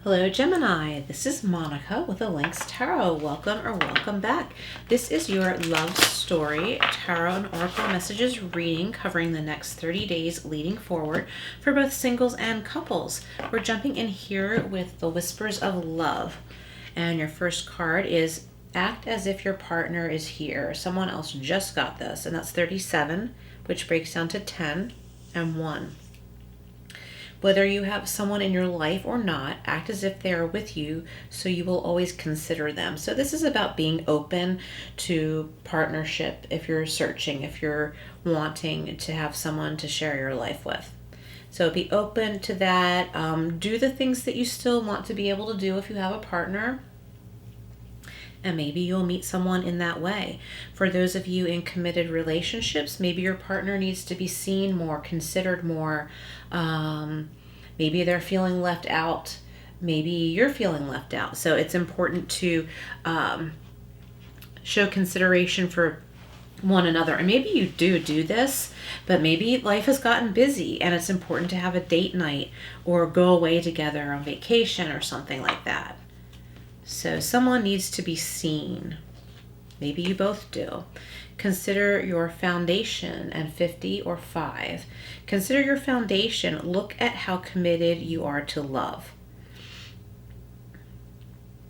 Hello Gemini, this is Monica with the Lynx Tarot. Welcome or welcome back. This is your love story, tarot and oracle messages reading covering the next 30 days leading forward for both singles and couples. We're jumping in here with the Whispers of Love. And your first card is act as if your partner is here. Someone else just got this, and that's 37, which breaks down to 10 and 1. Whether you have someone in your life or not, act as if they are with you so you will always consider them. So this is about being open to partnership if you're searching, if you're wanting to have someone to share your life with. So be open to that. Do the things that you still want to be able to do if you have a partner. And maybe you'll meet someone in that way. For those of you in committed relationships, maybe your partner needs to be seen more, considered more. Maybe they're feeling left out. Maybe you're feeling left out. So it's important to show consideration for one another. And maybe you do this, but maybe life has gotten busy and it's important to have a date night or go away together on vacation or something like that. So someone needs to be seen. Maybe you both do. Consider your foundation, and 50 or 5. Consider your foundation. Look at how committed you are to love.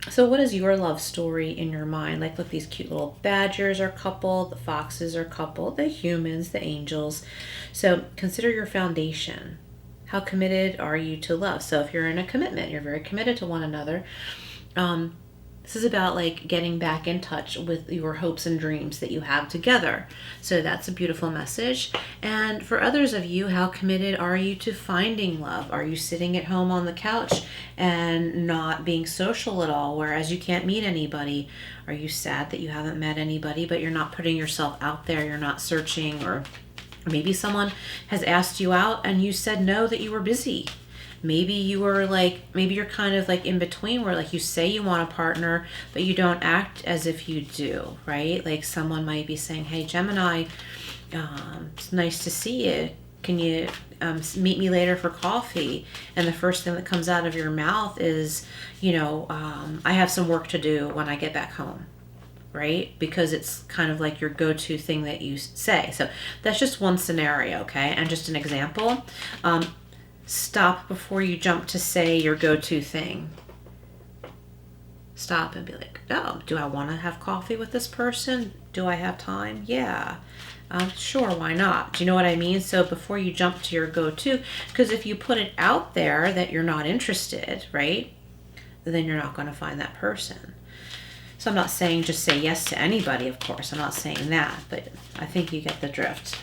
So what is your love story in your mind? Like, look, these cute little badgers are coupled, the foxes are coupled, the humans, the angels. So consider your foundation. How committed are you to love? So if you're in a commitment, you're very committed to one another. This is about like getting back in touch with your hopes and dreams that you have together. So that's a beautiful message. And for others of you, how committed are you to finding love? Are you sitting at home on the couch and not being social at all, whereas you can't meet anybody? Are you sad that you haven't met anybody, but you're not putting yourself out there, you're not searching, or maybe someone has asked you out and you said no, that you were busy. Maybe you're kind of like in between where like you say you want a partner, but you don't act as if you do, right? Like someone might be saying, hey, Gemini, it's nice to see you. Can you meet me later for coffee? And the first thing that comes out of your mouth is, I have some work to do when I get back home, right? Because it's kind of like your go-to thing that you say. So that's just one scenario, okay? And just an example. Stop before you jump to say your go-to thing. Stop and be like, oh, do I want to have coffee with this person? Do I have time? Yeah. Sure, why not? Do you know what I mean? So before you jump to your go-to, because if you put it out there that you're not interested, right, then you're not going to find that person. So I'm not saying just say yes to anybody, of course. I'm not saying that, but I think you get the drift.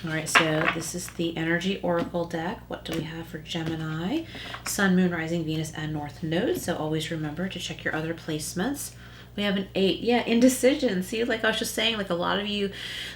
All right, so this is the Energy Oracle deck. What do we have for Gemini? Sun, Moon, Rising, Venus, and North Node. So always remember to check your other placements. We have an 8. Yeah, indecision. See, like I was just saying, like a lot of you,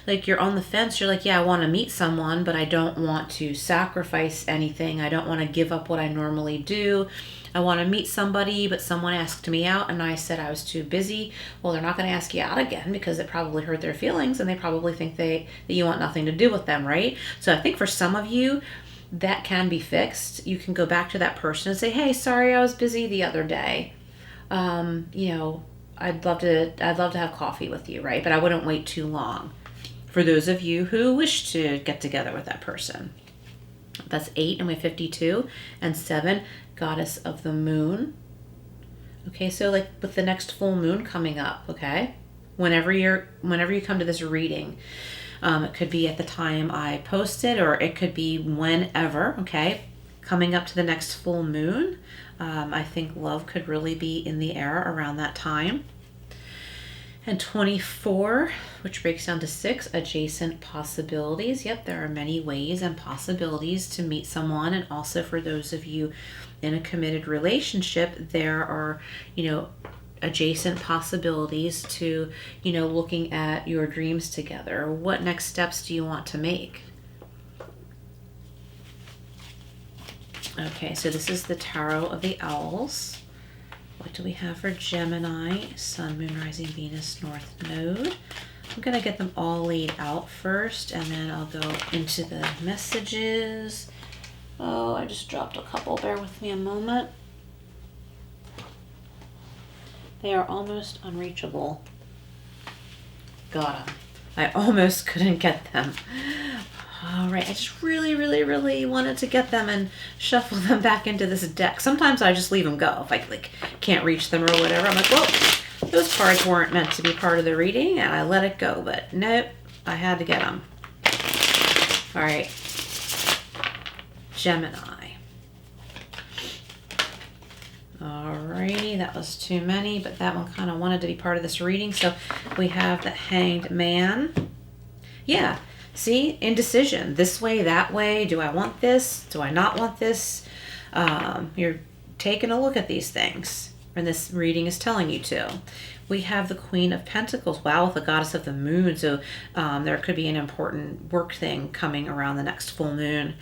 like you're on the fence. You're like, yeah, I want to meet someone, but I don't want to sacrifice anything. I don't want to give up what I normally do. I want to meet somebody, but someone asked me out and I said I was too busy. Well, they're not going to ask you out again because it probably hurt their feelings and they probably think that you want nothing to do with them, right? So I think for some of you, that can be fixed. You can go back to that person and say, hey, sorry, I was busy the other day. I'd love to have coffee with you, right? But I wouldn't wait too long. For those of you who wish to get together with that person. That's 8, and we have 52, and 7, Goddess of the Moon. Okay, so like with the next full moon coming up, okay? Whenever you come to this reading, it could be at the time I post it, or it could be whenever, okay? Coming up to the next full moon, I think love could really be in the air around that time. And 24, which breaks down to 6, adjacent possibilities. Yep, there are many ways and possibilities to meet someone. And also for those of you in a committed relationship, there are, adjacent possibilities to, looking at your dreams together. What next steps do you want to make? Okay, so this is the Tarot of the Owls. What do we have for Gemini? Sun, Moon, Rising, Venus, North Node. I'm going to get them all laid out first, and then I'll go into the messages. Oh, I just dropped a couple. Bear with me a moment. They are almost unreachable. Got them. I almost couldn't get them. All right, I just really, really, really wanted to get them and shuffle them back into this deck. Sometimes I just leave them go if I like can't reach them or whatever. I'm like, well, those cards weren't meant to be part of the reading, and I let it go. But nope, I had to get them. All right, Gemini. Alrighty, that was too many, but that one kind of wanted to be part of this reading. So we have the Hanged Man. Yeah, see, indecision. This way, that way. Do I want this? Do I not want this? You're taking a look at these things, and this reading is telling you to. We have the Queen of Pentacles. Wow, with the Goddess of the Moon. So there could be an important work thing coming around the next full moon.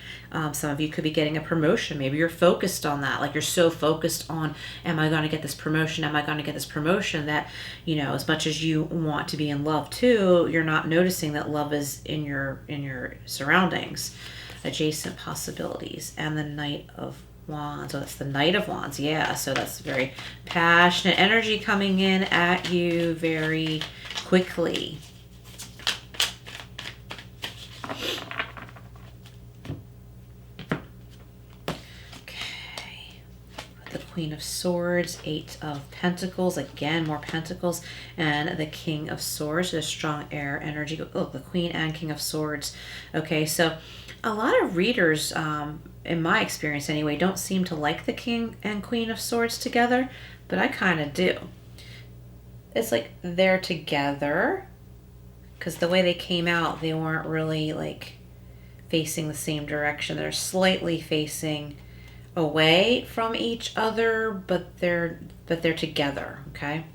Some of you could be getting a promotion. Maybe you're focused on that. Like you're so focused on, am I going to get this promotion? Am I going to get this promotion? That, you know, as much as you want to be in love too, you're not noticing that love is in your surroundings. Adjacent possibilities. And the Knight of Wands. So that's the Knight of Wands. Yeah, so that's very passionate energy coming in at you very quickly. Okay. The Queen of Swords, Eight of Pentacles. Again, more Pentacles. And the King of Swords. There's strong air energy. Oh, the Queen and King of Swords. Okay, so a lot of readers, in my experience anyway, don't seem to like the King and Queen of Swords together, but I kind of do. It's like they're together, because the way they came out, they weren't really like facing the same direction. They're slightly facing away from each other, but they're together, okay?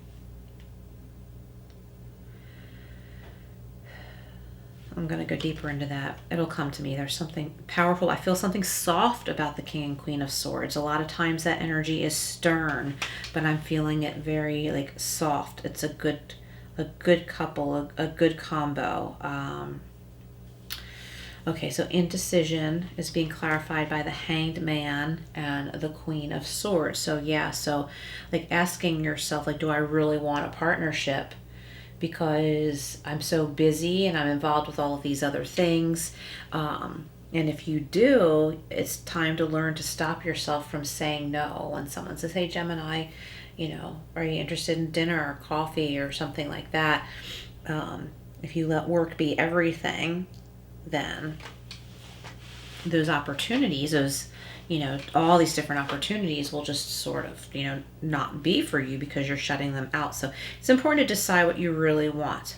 I'm going to go deeper into that. It'll come to me. There's something powerful. I feel something soft about the King and Queen of Swords. A lot of times that energy is stern, but I'm feeling it very like soft. It's a good couple, a good combo. Okay, so indecision is being clarified by the Hanged Man and the Queen of Swords. So yeah, so like asking yourself, like, do I really want a partnership? Because I'm so busy and I'm involved with all of these other things. And if you do, it's time to learn to stop yourself from saying no. When someone says, hey, Gemini, you know, are you interested in dinner or coffee or something like that? If you let work be everything, then those opportunities, those, you know, all these different opportunities will just sort of, you know, not be for you because you're shutting them out. So it's important to decide what you really want.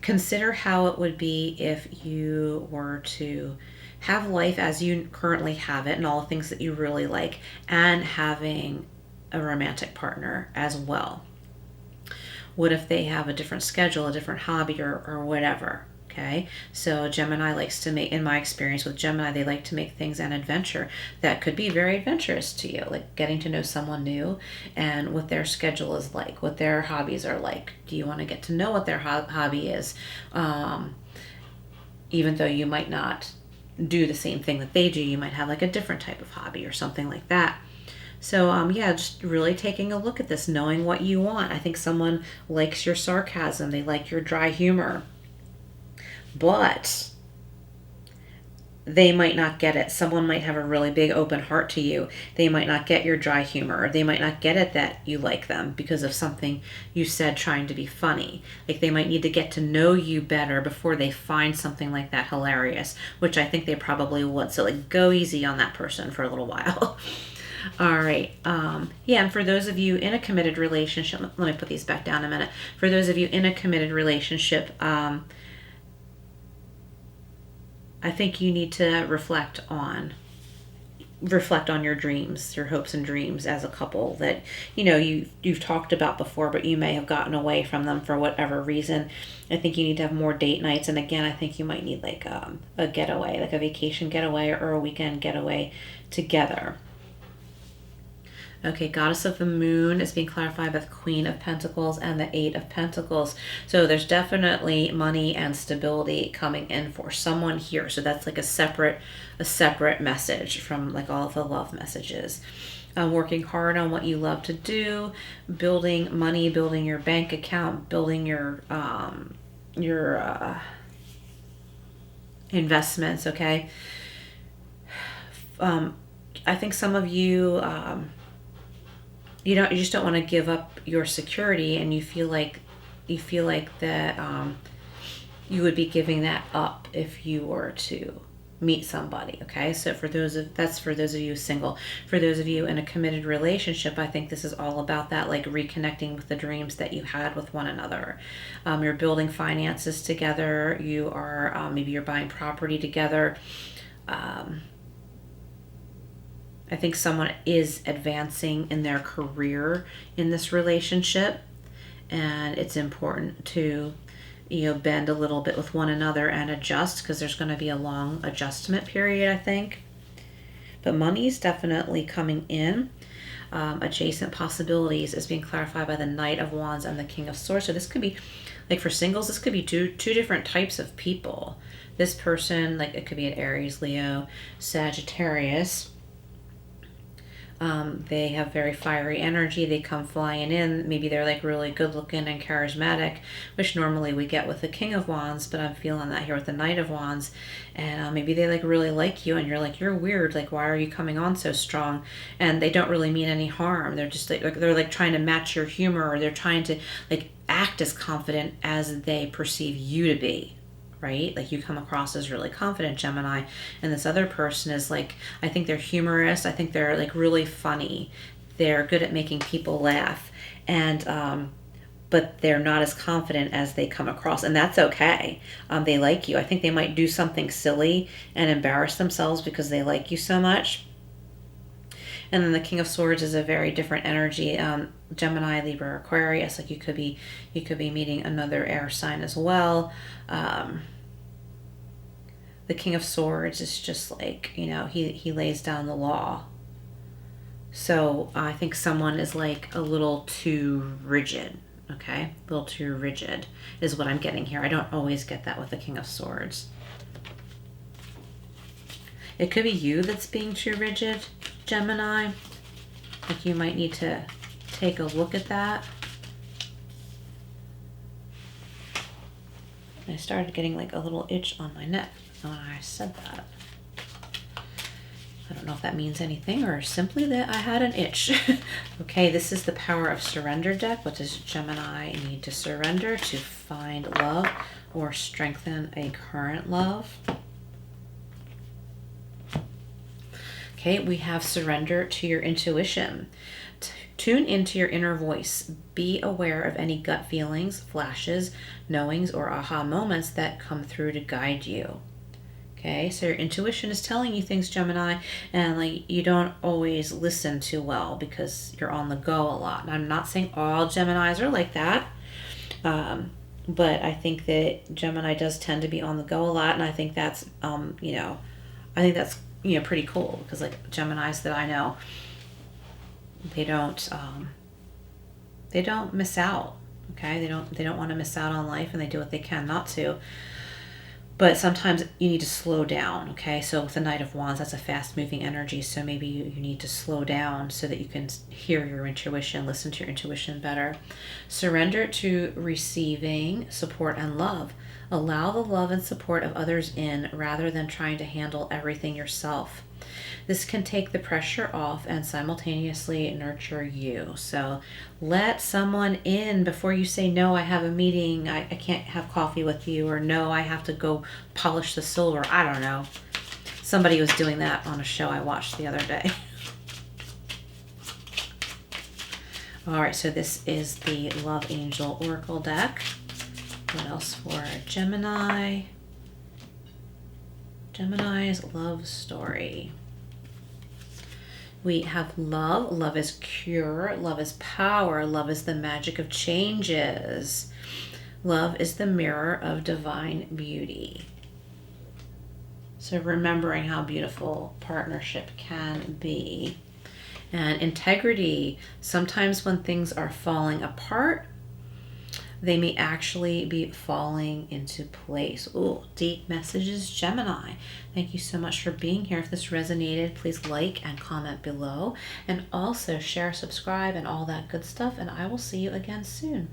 Consider how it would be if you were to have life as you currently have it and all the things that you really like, and having a romantic partner as well. What if they have a different schedule, a different hobby, or whatever? Okay, so Gemini likes to make, in my experience with Gemini, they like to make things an adventure that could be very adventurous to you, like getting to know someone new and what their schedule is like, what their hobbies are like. Do you want to get to know what their hobby is? Even though you might not do the same thing that they do, you might have like a different type of hobby or something like that. So yeah, just really taking a look at this, knowing what you want. I think someone likes your sarcasm, they like your dry humor, but they might not get it. Someone might have a really big open heart to you. They might not get your dry humor, or they might not get it that you like them because of something you said trying to be funny. Like they might need to get to know you better before they find something like that hilarious, which I think they probably would. So like go easy on that person for a little while. All right. Yeah, and for those of you in a committed relationship, let me put these back down a minute. For those of you in a committed relationship, I think you need to reflect on your dreams, your hopes and dreams as a couple that, you know, you've talked about before, but you may have gotten away from them for whatever reason. I think you need to have more date nights. And again, I think you might need like a getaway, like a vacation getaway or a weekend getaway together. Okay, Goddess of the Moon is being clarified by the Queen of Pentacles and the Eight of Pentacles. So there's definitely money and stability coming in for someone here. So that's like a separate message from like all of the love messages. working hard on what you love to do, building money, building your bank account, building your investments, okay? I think some of you, you just don't want to give up your security, and you feel like that you would be giving that up if you were to meet somebody, okay? So that's for those of you single. For those of you in a committed relationship, I think this is all about that, like reconnecting with the dreams that you had with one another. You're building finances together. You are maybe you're buying property together. I think someone is advancing in their career in this relationship, and it's important to bend a little bit with one another and adjust, because there's going to be a long adjustment period, I think. But money's definitely coming in. Adjacent possibilities is being clarified by the Knight of Wands and the King of Swords. So this could be, like for singles, this could be two different types of people. This person, like it could be an Aries, Leo, Sagittarius. They have very fiery energy. They come flying in. Maybe they're like really good looking and charismatic, which normally we get with the King of Wands, but I'm feeling that here with the Knight of Wands. And maybe they like really like you, and you're like, you're weird. Like, why are you coming on so strong? And they don't really mean any harm. They're just like they're like trying to match your humor, or they're trying to like act as confident as they perceive you to be. Right? Like you come across as really confident, Gemini, and this other person is like, I think they're humorous. I think they're like really funny. They're good at making people laugh, and but they're not as confident as they come across, and that's okay. They like you. I think they might do something silly and embarrass themselves because they like you so much. And then the King of Swords is a very different energy. Gemini, Libra, Aquarius. Like you could be meeting another air sign as well. The King of Swords is just like, he lays down the law. So I think someone is like a little too rigid. Okay, a little too rigid is what I'm getting here. I don't always get that with the King of Swords. It could be you that's being too rigid, Gemini. Like you might need to take a look at that. I started getting like a little itch on my neck when I said that. I don't know if that means anything or simply that I had an itch. Okay, this is the Power of Surrender deck. What does Gemini need to surrender to find love or strengthen a current love? Okay, we have surrender to your intuition. Tune into your inner voice. Be aware of any gut feelings, flashes, knowings, or aha moments that come through to guide you. Okay, so your intuition is telling you things, Gemini, and like you don't always listen too well because you're on the go a lot. And I'm not saying all Geminis are like that, but I think that Gemini does tend to be on the go a lot, and I think that's pretty cool, because like Geminis that I know, they don't miss out. Okay, they don't want to miss out on life, and they do what they can not to. But sometimes you need to slow down, okay? So with the Knight of Wands, that's a fast-moving energy, so maybe you need to slow down so that you can hear your intuition, listen to your intuition better. Surrender to receiving support and love. Allow the love and support of others in rather than trying to handle everything yourself. This can take the pressure off and simultaneously nurture you. So let someone in before you say, no, I have a meeting, I can't have coffee with you, or no, I have to go polish the silver. I don't know. Somebody was doing that on a show I watched the other day. All right, so this is the Love Angel Oracle deck. What else for Gemini? Gemini's love story. We have love. Love is cure. Love is power. Love is the magic of changes. Love is the mirror of divine beauty. So remembering how beautiful partnership can be. And integrity. Sometimes when things are falling apart, they may actually be falling into place. Ooh, deep messages, Gemini. Thank you so much for being here. If this resonated, please like and comment below. And also share, subscribe, and all that good stuff. And I will see you again soon.